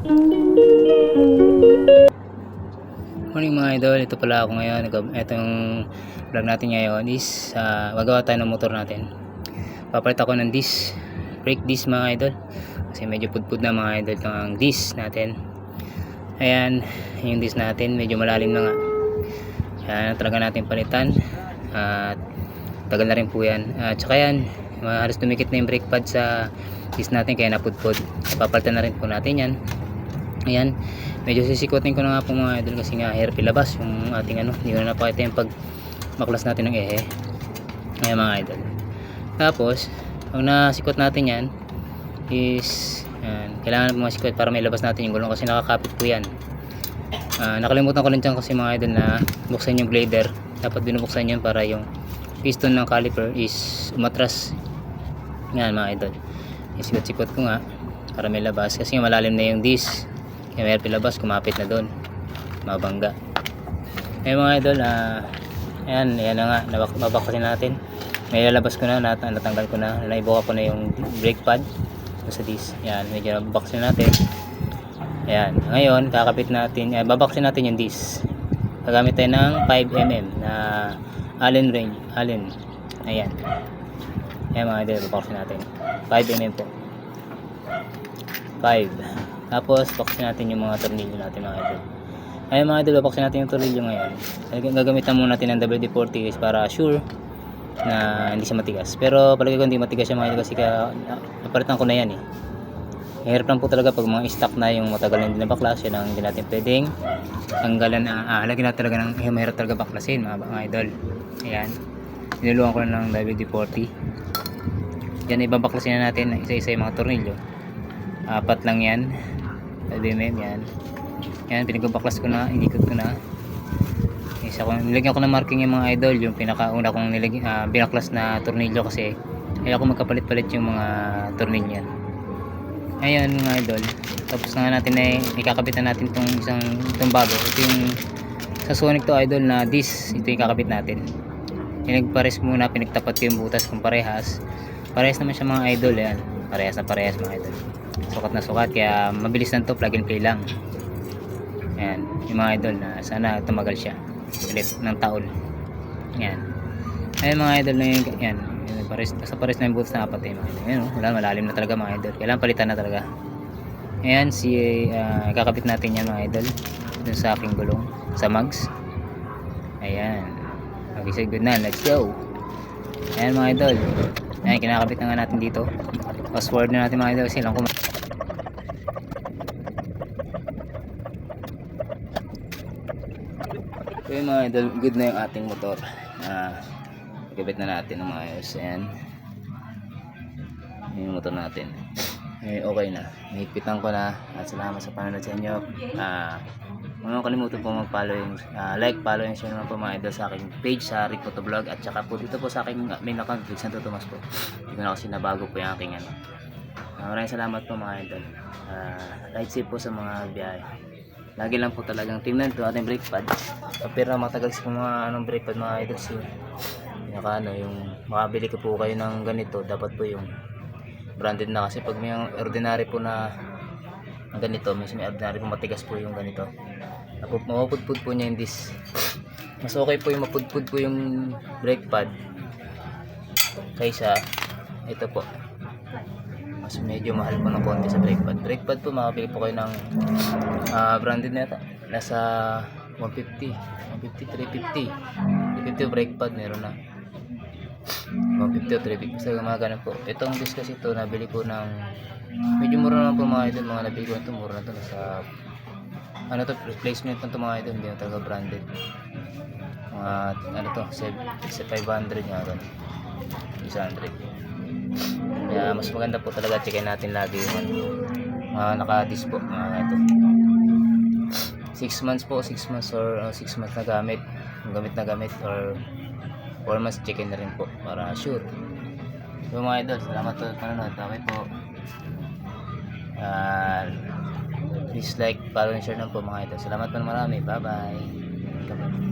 Morning mga idol, ito pala ako ngayon. Itong vlog natin ngayon is magawa tayo ng motor natin. Papalit ako ng disc, brake disc mga idol, kasi medyo pudpud na mga idol ang disc natin. Ayan, yung disc natin medyo malalim na nga. Ayan, talaga natin palitan at tagal na rin po yan. Tsaka yan, halos tumikit na yung brake pad sa disc natin kaya napudpud. Papalitan na rin po natin yan. Ayan, medyo sisikotin ko na nga po mga idol kasi nga hirap ilabas yung ating hindi ko na napakita yung pag maklas natin ng ehe. Ayan mga idol. Tapos pag nasikot natin yan is kailangan po masikot para may labas natin yung gulong kasi nakakapit po yan. Nakalimutan ko rin dyan kasi mga idol na buksan yung blader. Dapat binubuksan yan para yung piston ng caliper is umatras. Yan mga idol, isikot-sikot ko nga para may labas kasi malalim na yung disc. Kaya may pilabas, kumapit na doon, mabangga. Ngayon mga idol, ayan na nga, nababakasin natin. May lalabas ko na, natanggal ko na, naibuka ko na yung brake pad sa disc. Ayan, medyo nababakasin natin. Ayan, ngayon kakapit natin, babakasin natin yung disc. Gagamit tayo ng 5mm na Allen wrench. Ayan. Ayan mga idol, babakasin natin 5mm po, 5. Tapos baksin natin yung mga tornilyo natin mga idol. Ayun mga idol, baksin natin yung tornilyo ngayon. Gagamitan muna natin ng WD-40 is para sure na hindi siya matigas. Pero palagi ko hindi matigas siya mga idol kasi napalitan ko na yan eh. Hirap lang po talaga pag mga stock na yung matagal na hindi na baklas. Yan ang hindi natin pwedeng tanggalan. Lagyan natin talaga ng mahirap talaga baklasin mga idol. Ayan, niluluan ko na ng WD-40. Yan, ibabaklasin na natin isa-isa yung mga tornilyo. 4 lang yan, 5mm yan. Yan, pinagbabaklas ko na, inikot ko na. Nilagyan ko na marking yung mga idol, yung pinakauna kong binaklas na tornilyo kasi ayaw ko magkapalit-palit yung mga tornilyo yan. Ayan mga idol, tapos na natin na ikakabitan natin itong bago. Ito yung sa Sonic to idol na disc, ito yung kakabit natin. Pinagpares muna, pinagtapat ko yung butas kung parehas naman siya mga idol. Yan, parehas na parehas mga idol, sukat na sukat, kaya mabilis lang to, plug and play lang. Ayan, yung mga idol na sana tumagal siya ulit ng taon. Ayan, ayun mga idol na yun. Yan, pares na yung butas na apat mga idol. Ayan, wala, malalim na talaga mga idol, kailangan palitan na talaga. Ayan, kakabit natin yan mga idol dun sa aking gulong sa mags. Ayan, okay, good na, let's go. Ayan mga idol, ayan, kinakabit na nga natin dito. Fast forward na natin mga idol kasi lang okay mga idol, good na yung ating motor. Ikabit na natin ng maayos. Ayan, yung motor natin okay na, nahigpitan ko na. At salamat sa panonood sa inyo. Huwag kalimutan po mag-follow yung follow yung share naman po mga idol sa aking page sa Rick Motovlog, at saka po dito po sa aking main account Rick Santo Tomas po. Hindi ko na kasi nabago po yung aking maraming salamat po mga idol. Ride safe po sa mga biyahe. Lagi lang po talagang tingnan ito ating brake pad. Pero matagal sa mga brake pad mga idol, yung makabili ko po kayo ng ganito, dapat po yung branded na, kasi pag may ordinary po na ganito, may ordinary po matigas po yung ganito, mapudpud po niya yung disc. Mas okay po yung mapudpud po yung brake pad kaysa ito po, mas medyo mahal po ng konti sa brake pad. Brake pad po makabili po kayo ng branded na ito, nasa 150, 350 brake pad meron na 150 o 350 sa mga ganun po. Itong disc kasi ito nabili ko ng medyo mura lang po mga idol. Mga nabili ko ito mura na ito, nasa replacement na ito mga idol, hindi na talaga branded. Mga 500 nga ganun, 600. Kaya mas maganda po talaga, checkin natin lagi yung mga naka-disc po mga ito. 6 months po, 6 months or 6 months na gamit or 4 months, checkin na rin po para sure. So mga idol, salamat po sa panonood. Okay po, please like, follow and share na po mga idol. Salamat po na marami, bye bye.